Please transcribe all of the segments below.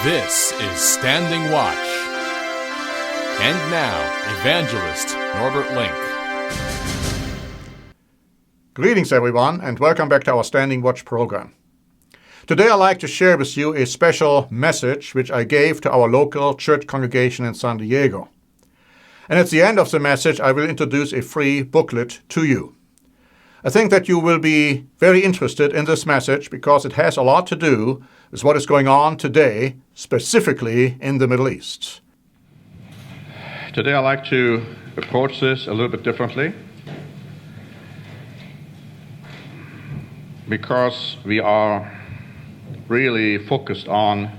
This is Standing Watch. And now, Evangelist Norbert Link. Greetings, everyone, and welcome back to our Standing Watch program. Today I'd like to share with you a special message which I gave to our local church congregation in San Diego. And at the end of the message, I will introduce a free booklet to you. I think that you will be very interested in this message because it has a lot to do with what is going on today, specifically in the Middle East. Today I'd like to approach this a little bit differently because we are really focused on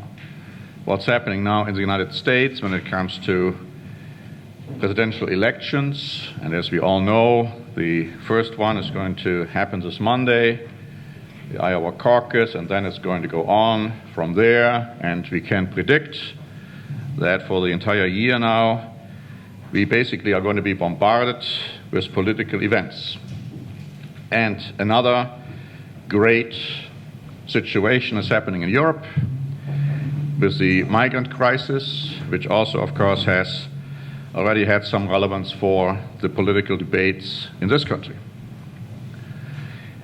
what's happening now in the United States when it comes to presidential elections. And as we all know, the first one is going to happen this Monday, the Iowa caucus, and then it's going to go on from there. And we can predict that for the entire year now, we basically are going to be bombarded with political events. And another great situation is happening in Europe with the migrant crisis, which also, of course, has already had some relevance for the political debates in this country.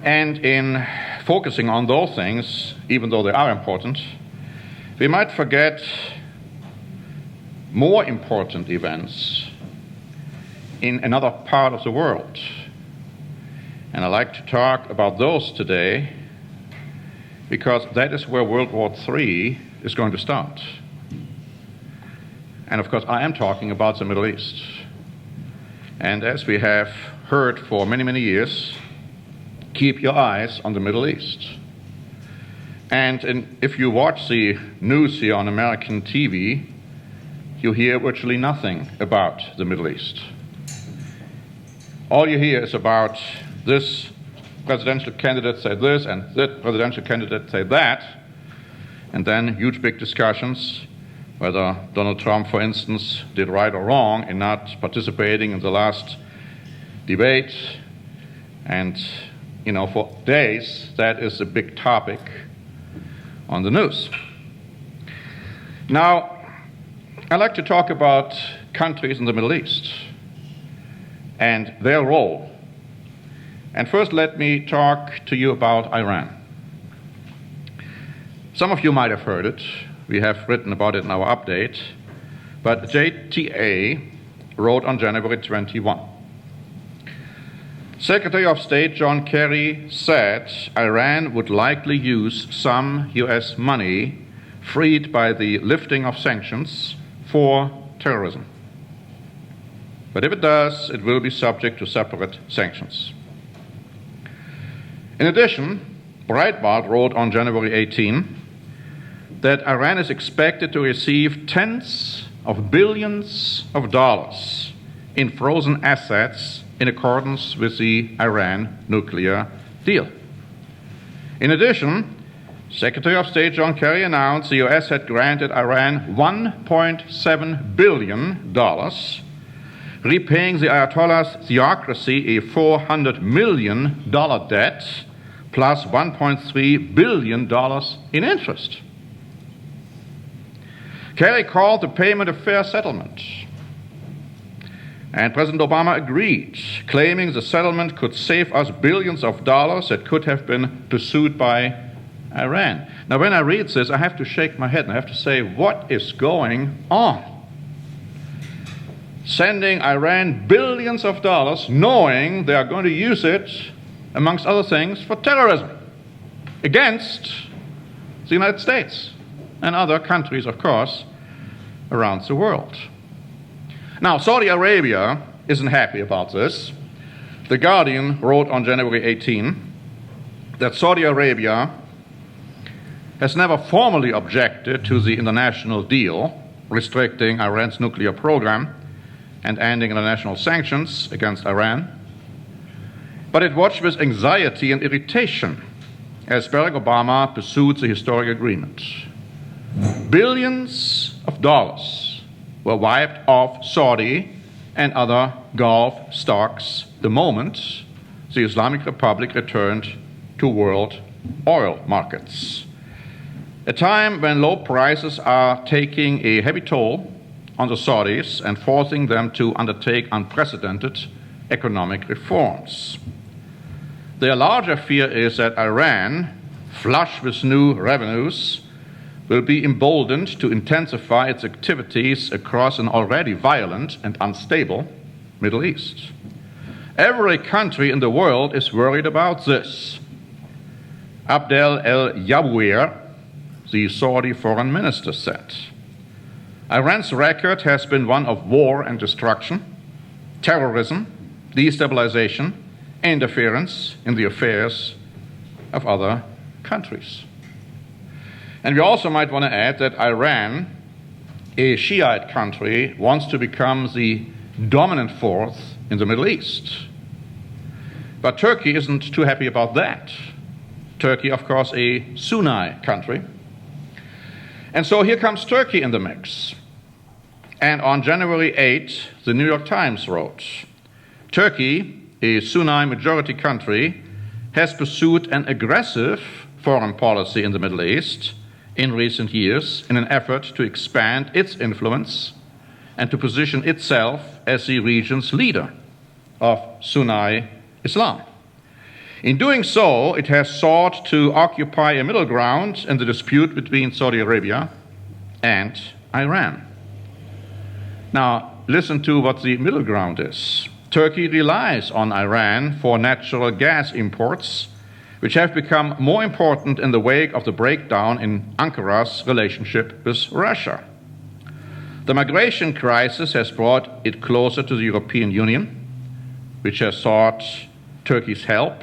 And in focusing on those things, even though they are important, we might forget more important events in another part of the world. And I'd like to talk about those today because that is where World War III is going to start. And of course, I am talking about the Middle East. And as we have heard for many, many years, keep your eyes on the Middle East. And if you watch the news here on American TV, you hear virtually nothing about the Middle East. All you hear is about this presidential candidate said this and that presidential candidate said that, and then huge big discussions whether Donald Trump, for instance, did right or wrong in not participating in the last debate. And, for days, that is a big topic on the news. Now, I'd like to talk about countries in the Middle East and their role. And first, let me talk to you about Iran. Some of you might have heard it. We have written about it in our update. But JTA wrote on January 21. Secretary of State John Kerry said Iran would likely use some U.S. money freed by the lifting of sanctions for terrorism. But if it does, it will be subject to separate sanctions. In addition, Breitbart wrote on January 18 that Iran is expected to receive tens of billions of dollars in frozen assets in accordance with the Iran nuclear deal. In addition, Secretary of State John Kerry announced the U.S. had granted Iran $1.7 billion, repaying the Ayatollah's theocracy a $400 million debt plus $1.3 billion in interest. Kerry called the payment a fair settlement, and President Obama agreed, claiming the settlement could save us billions of dollars that could have been pursued by Iran. Now, when I read this, I have to shake my head and I have to say, what is going on? Sending Iran billions of dollars, knowing they are going to use it, amongst other things, for terrorism against the United States and other countries, of course, around the world. Now, Saudi Arabia isn't happy about this. The Guardian wrote on January 18 that Saudi Arabia has never formally objected to the international deal restricting Iran's nuclear program and ending international sanctions against Iran, but it watched with anxiety and irritation as Barack Obama pursued the historic agreement. Billions of dollars were wiped off Saudi and other Gulf stocks the moment the Islamic Republic returned to world oil markets. A time when low prices are taking a heavy toll on the Saudis and forcing them to undertake unprecedented economic reforms. Their larger fear is that Iran, flush with new revenues, will be emboldened to intensify its activities across an already violent and unstable Middle East. Every country in the world is worried about this. Abdel el-Yabouir, the Saudi foreign minister, said, Iran's record has been one of war and destruction, terrorism, destabilization, interference in the affairs of other countries. And we also might want to add that Iran, a Shiite country, wants to become the dominant force in the Middle East. But Turkey isn't too happy about that. Turkey, of course, a Sunni country. And so here comes Turkey in the mix. And on January 8, the New York Times wrote, Turkey, a Sunni majority country, has pursued an aggressive foreign policy in the Middle East in recent years in an effort to expand its influence and to position itself as the region's leader of Sunni Islam. In doing so, it has sought to occupy a middle ground in the dispute between Saudi Arabia and Iran. Now, listen to what the middle ground is. Turkey relies on Iran for natural gas imports, which have become more important in the wake of the breakdown in Ankara's relationship with Russia. The migration crisis has brought it closer to the European Union, which has sought Turkey's help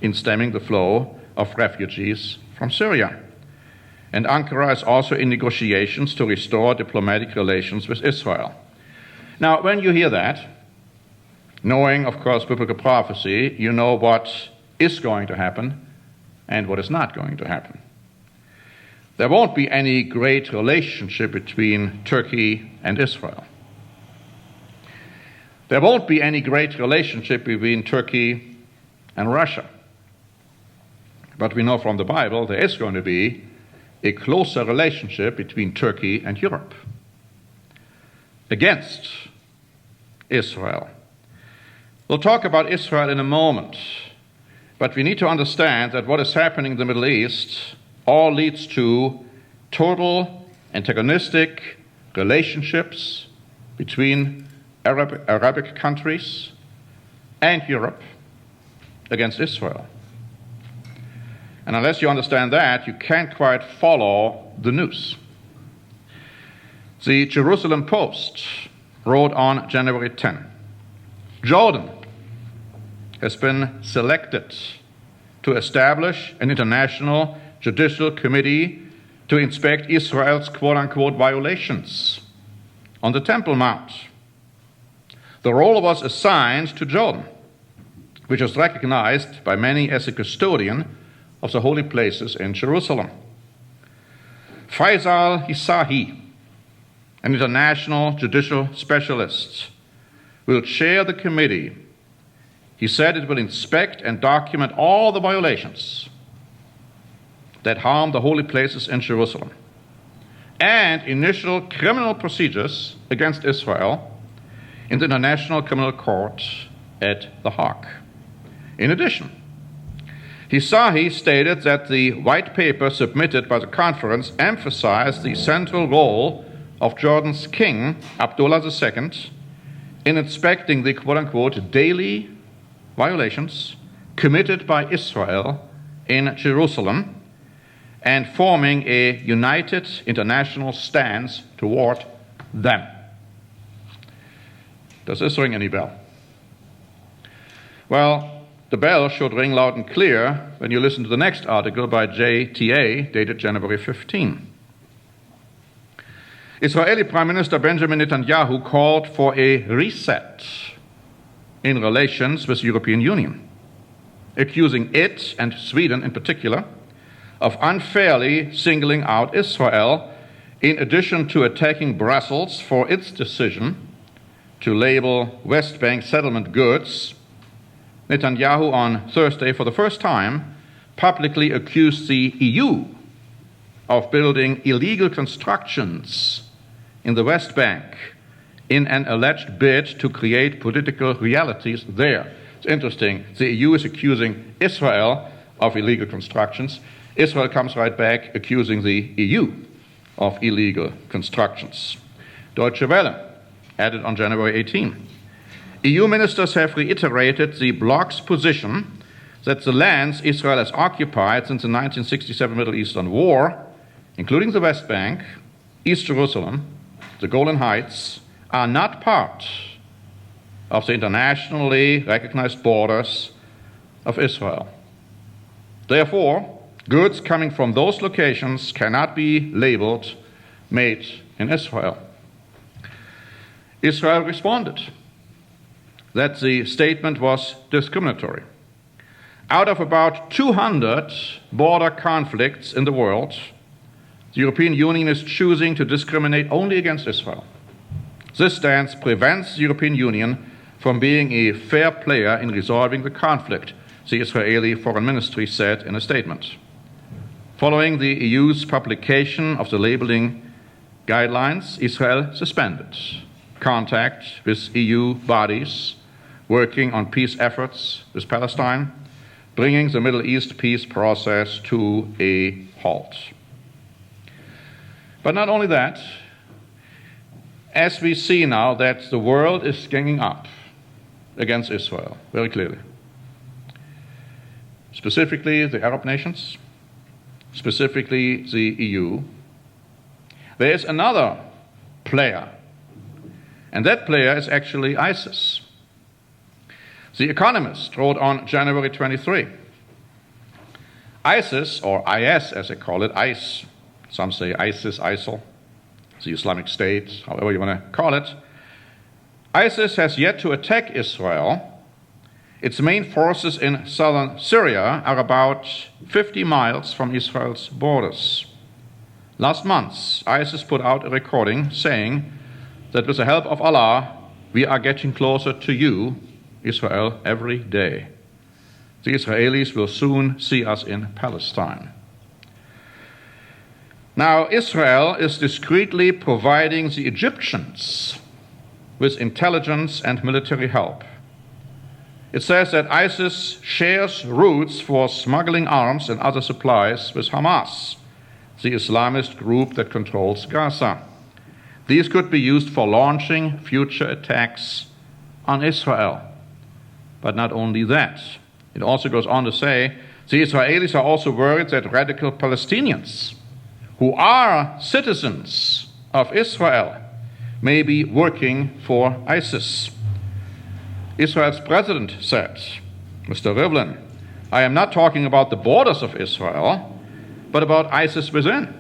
in stemming the flow of refugees from Syria. And Ankara is also in negotiations to restore diplomatic relations with Israel. Now, when you hear that, knowing, of course, biblical prophecy, you know what is going to happen and what is not going to happen. There won't be any great relationship between Turkey and Israel. There won't be any great relationship between Turkey and Russia. But we know from the Bible there is going to be a closer relationship between Turkey and Europe against Israel. We'll talk about Israel in a moment, but we need to understand that what is happening in the Middle East all leads to total antagonistic relationships between Arabic countries and Europe against Israel. And unless you understand that, you can't quite follow the news. The Jerusalem Post wrote on January 10, Jordan has been selected to establish an international judicial committee to inspect Israel's quote-unquote violations on the Temple Mount. The role was assigned to Jordan, which is recognized by many as a custodian of the holy places in Jerusalem. Faisal Hisahi, an international judicial specialist, will chair the committee. He said it will inspect and document all the violations that harm the holy places in Jerusalem and initial criminal procedures against Israel in the International Criminal Court at The Hague. In addition, Hisahi stated that the white paper submitted by the conference emphasized the central role of Jordan's king, Abdullah II, in inspecting the quote-unquote daily violations committed by Israel in Jerusalem and forming a united international stance toward them. Does this ring any bell? Well, the bell should ring loud and clear when you listen to the next article by JTA, dated January 15. Israeli Prime Minister Benjamin Netanyahu called for a reset in relations with the European Union, accusing it, and Sweden in particular, of unfairly singling out Israel in addition to attacking Brussels for its decision to label West Bank settlement goods. Netanyahu on Thursday, for the first time, publicly accused the EU of building illegal constructions in the West Bank in an alleged bid to create political realities there. It's interesting. The EU is accusing Israel of illegal constructions. Israel comes right back accusing the EU of illegal constructions. Deutsche Welle added on January 18. EU ministers have reiterated the bloc's position that the lands Israel has occupied since the 1967 Middle Eastern War, including the West Bank, East Jerusalem, the Golan Heights, are not part of the internationally recognized borders of Israel. Therefore, goods coming from those locations cannot be labeled made in Israel. Israel responded that the statement was discriminatory. Out of about 200 border conflicts in the world, the European Union is choosing to discriminate only against Israel. This stance prevents the European Union from being a fair player in resolving the conflict, the Israeli Foreign Ministry said in a statement. Following the EU's publication of the labeling guidelines, Israel suspended contact with EU bodies working on peace efforts with Palestine, bringing the Middle East peace process to a halt. But not only that, as we see now that the world is ganging up against Israel, very clearly. Specifically the Arab nations, specifically the EU. There is another player, and that player is actually ISIS. The Economist wrote on January 23, ISIS, or IS as they call it, ICE, some say ISIS, ISIL, the Islamic State, however you want to call it, ISIS has yet to attack Israel. Its main forces in southern Syria are about 50 miles from Israel's borders. Last month, ISIS put out a recording saying that with the help of Allah, we are getting closer to you, Israel, every day. The Israelis will soon see us in Palestine. Now, Israel is discreetly providing the Egyptians with intelligence and military help. It says that ISIS shares routes for smuggling arms and other supplies with Hamas, the Islamist group that controls Gaza. These could be used for launching future attacks on Israel. But not only that, it also goes on to say the Israelis are also worried that radical Palestinians, who are citizens of Israel, may be working for ISIS. Israel's president said, Mr. Rivlin, I am not talking about the borders of Israel, but about ISIS within.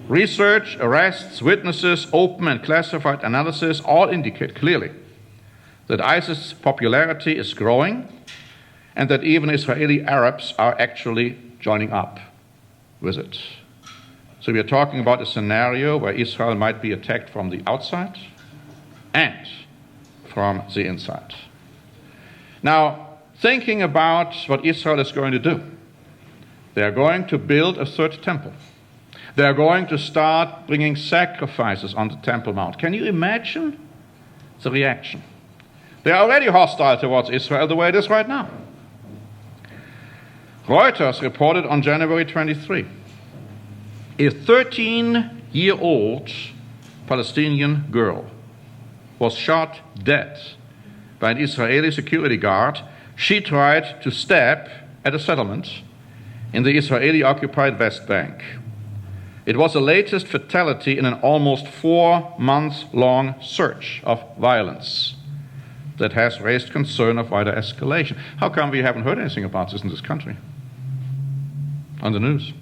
Research, arrests, witnesses, open and classified analysis all indicate clearly that ISIS' popularity is growing and that even Israeli Arabs are actually joining up with it. So we are talking about a scenario where Israel might be attacked from the outside and from the inside. Now, thinking about what Israel is going to do, they are going to build a third temple. They are going to start bringing sacrifices on the Temple Mount. Can you imagine the reaction? They are already hostile towards Israel the way it is right now. Reuters reported on January 23, a 13-year-old Palestinian girl was shot dead by an Israeli security guard. She tried to stab at a settlement in the Israeli-occupied West Bank. It was the latest fatality in an almost 4-month-long surge of violence that has raised concern of wider escalation. How come we haven't heard anything about this in this country? On the news.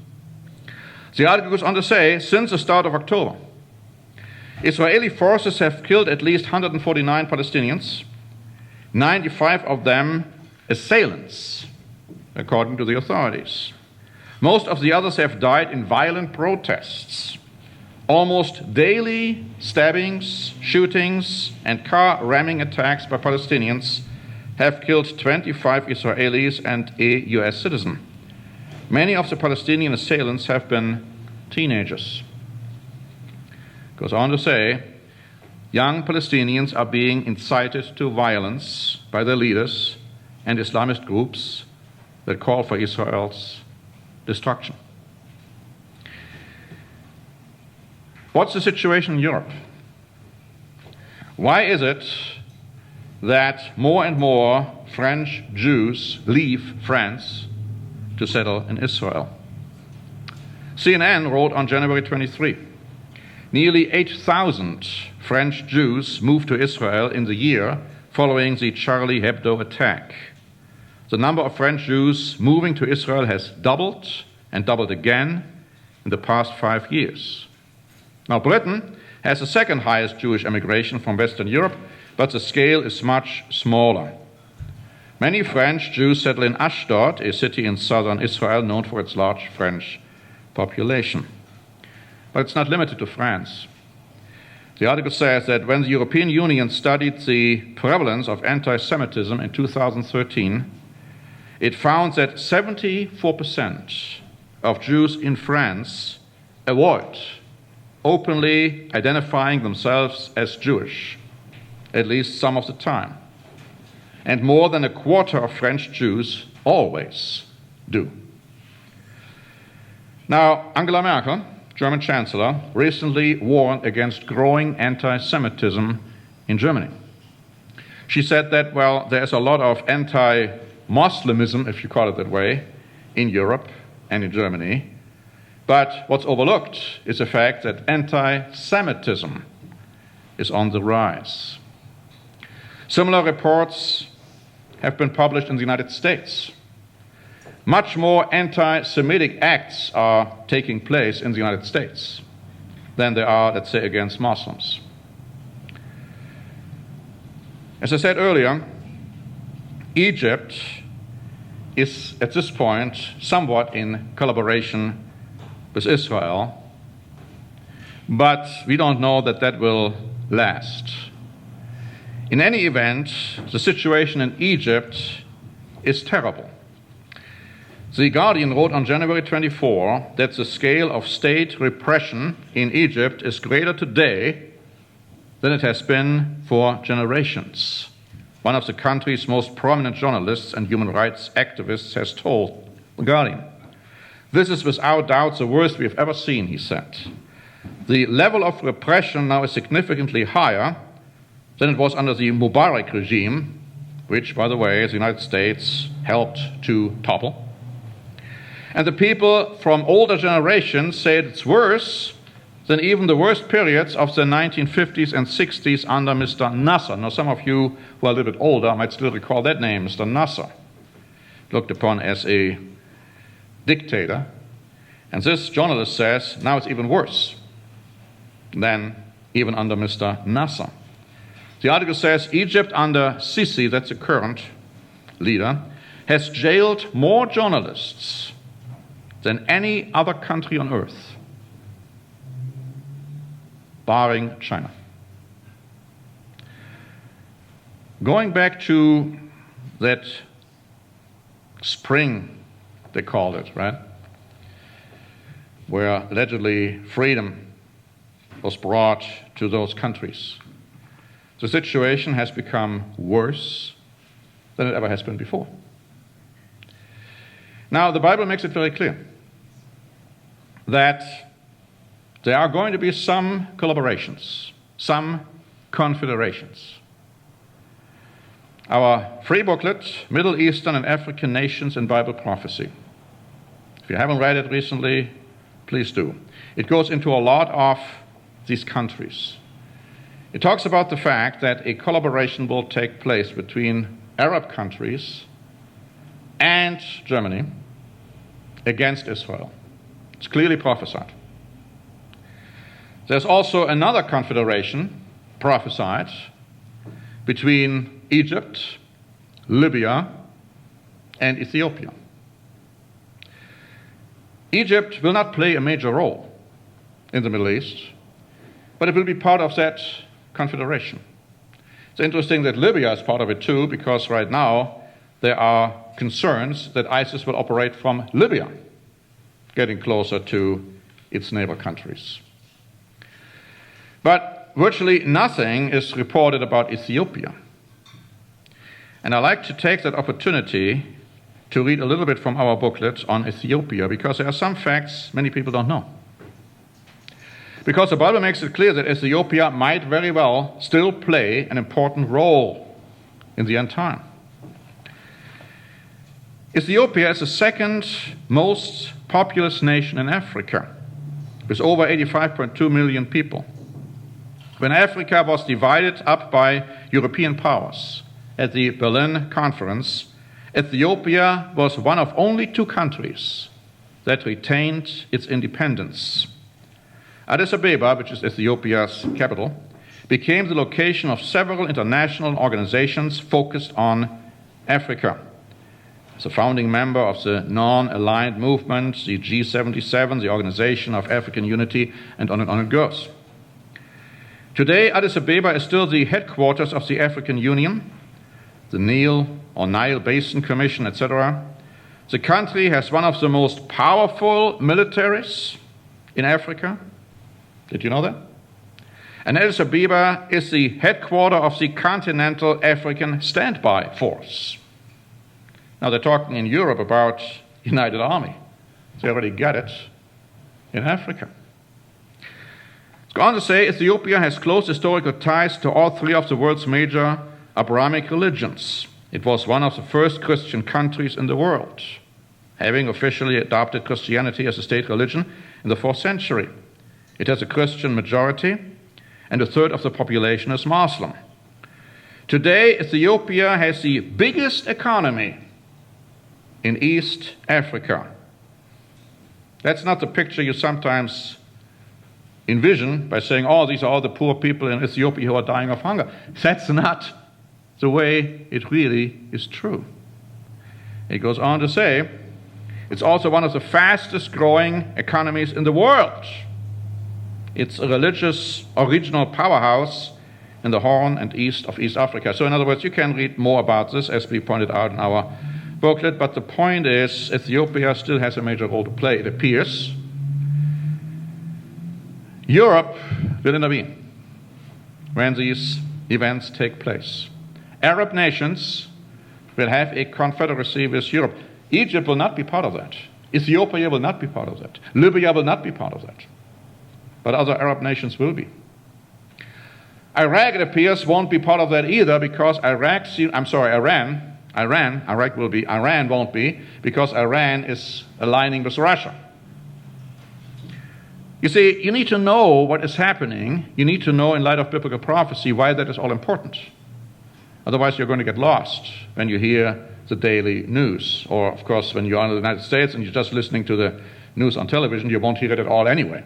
The article goes on to say, since the start of October, Israeli forces have killed at least 149 Palestinians, 95 of them assailants, according to the authorities. Most of the others have died in violent protests. Almost daily stabbings, shootings, and car ramming attacks by Palestinians have killed 25 Israelis and a US citizen. Many of the Palestinian assailants have been teenagers. Goes on to say, young Palestinians are being incited to violence by their leaders and Islamist groups that call for Israel's destruction. What's the situation in Europe? Why is it that more and more French Jews leave France to settle in Israel? CNN wrote on January 23, nearly 8,000 French Jews moved to Israel in the year following the Charlie Hebdo attack. The number of French Jews moving to Israel has doubled and doubled again in the past 5 years. Now, Britain has the second highest Jewish emigration from Western Europe, but the scale is much smaller. Many French Jews settle in Ashdod, a city in southern Israel known for its large French population. But it's not limited to France. The article says that when the European Union studied the prevalence of anti-Semitism in 2013, it found that 74% of Jews in France avoid openly identifying themselves as Jewish, at least some of the time. And more than a quarter of French Jews always do. Now, Angela Merkel, German Chancellor, recently warned against growing anti-Semitism in Germany. She said that, well, there's a lot of anti-Muslimism, if you call it that way, in Europe and in Germany. But what's overlooked is the fact that anti-Semitism is on the rise. Similar reports have been published in the United States. Much more anti-Semitic acts are taking place in the United States than there are, let's say, against Muslims. As I said earlier, Egypt is at this point somewhat in collaboration with Israel, but we don't know that that will last. In any event, the situation in Egypt is terrible. The Guardian wrote on January 24 that the scale of state repression in Egypt is greater today than it has been for generations. One of the country's most prominent journalists and human rights activists has told The Guardian. This is without doubt the worst we have ever seen, he said. The level of repression now is significantly higher than it was under the Mubarak regime, which, by the way, the United States helped to topple. And the people from older generations say it's worse than even the worst periods of the 1950s and 60s under Mr. Nasser. Now, some of you who are a little bit older might still recall that name, Mr. Nasser, looked upon as a dictator. And this journalist says now it's even worse than even under Mr. Nasser. The article says Egypt under Sisi, that's the current leader, has jailed more journalists than any other country on earth, barring China. Going back to that spring, they called it, right? Where allegedly freedom was brought to those countries. The situation has become worse than it ever has been before. Now, the Bible makes it very clear that there are going to be some collaborations, some confederations. Our free booklet, Middle Eastern and African Nations in Bible Prophecy. If you haven't read it recently, please do. It goes into a lot of these countries. It talks about the fact that a collaboration will take place between Arab countries and Germany against Israel. It's clearly prophesied. There's also another confederation prophesied between Egypt, Libya, and Ethiopia. Egypt will not play a major role in the Middle East, but it will be part of that confederation. It's interesting that Libya is part of it too, because right now there are concerns that ISIS will operate from Libya, getting closer to its neighbor countries. But virtually nothing is reported about Ethiopia. And I'd like to take that opportunity to read a little bit from our booklet on Ethiopia, because there are some facts many people don't know. Because the Bible makes it clear that Ethiopia might very well still play an important role in the end time. Ethiopia is the second most populous nation in Africa, with over 85.2 million people. When Africa was divided up by European powers at the Berlin Conference, Ethiopia was one of only 2 countries that retained its independence. Addis Ababa, which is Ethiopia's capital, became the location of several international organizations focused on Africa. As a founding member of the Non-Aligned Movement, the G77, the Organization of African Unity, and on it goes. Today, Addis Ababa is still the headquarters of the African Union, the Nile Basin Commission, etc. The country has one of the most powerful militaries in Africa. Did you know that? And Addis Ababa is the headquarters of the Continental African Standby Force. Now they're talking in Europe about United Army. They already got it in Africa. It's going to say Ethiopia has close historical ties to all 3 of the world's major Abrahamic religions. It was one of the first Christian countries in the world, having officially adopted Christianity as a state religion in the 4th century. It has a Christian majority, and 1/3 of the population is Muslim. Today, Ethiopia has the biggest economy in East Africa. That's not the picture you sometimes envision by saying, oh, these are all the poor people in Ethiopia who are dying of hunger. That's not the way it really is true. It goes on to say, it's also one of the fastest growing economies in the world. It's a religious original powerhouse in the Horn and east of East Africa. So in other words, you can read more about this, as we pointed out in our booklet, but the point is Ethiopia still has a major role to play, it appears. Europe will intervene when these events take place. Arab nations will have a confederacy with Europe. Egypt will not be part of that. Ethiopia will not be part of that. Libya will not be part of that. But other Arab nations will be. Iraq, it appears, won't be part of that either, because Iran won't be, because Iran is aligning with Russia. You see, you need to know what is happening. You need to know, in light of biblical prophecy, why that is all important. Otherwise, you're going to get lost when you hear the daily news. Or, of course, when you're in the United States and you're just listening to the news on television, you won't hear it at all anyway.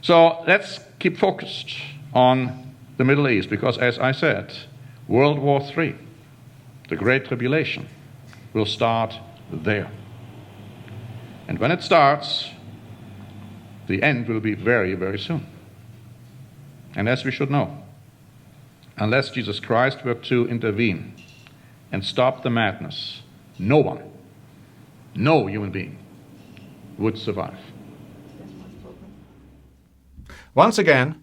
So let's keep focused on the Middle East, because, as I said, World War III, the Great Tribulation, will start there. And when it starts, the end will be very, very soon. And as we should know, unless Jesus Christ were to intervene and stop the madness, no one, no human being would survive. Once again,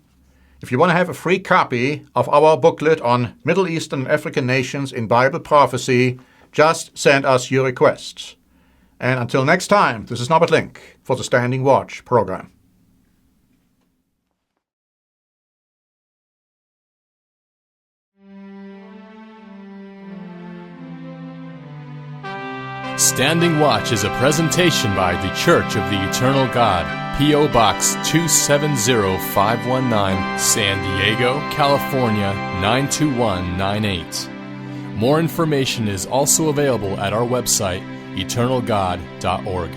if you want to have a free copy of our booklet on Middle Eastern and African nations in Bible prophecy, just send us your requests. And until next time, this is Norbert Link for the Standing Watch program. Standing Watch is a presentation by The Church of the Eternal God, P.O. Box 270519, San Diego, California 92198. More information is also available at our website, eternalgod.org.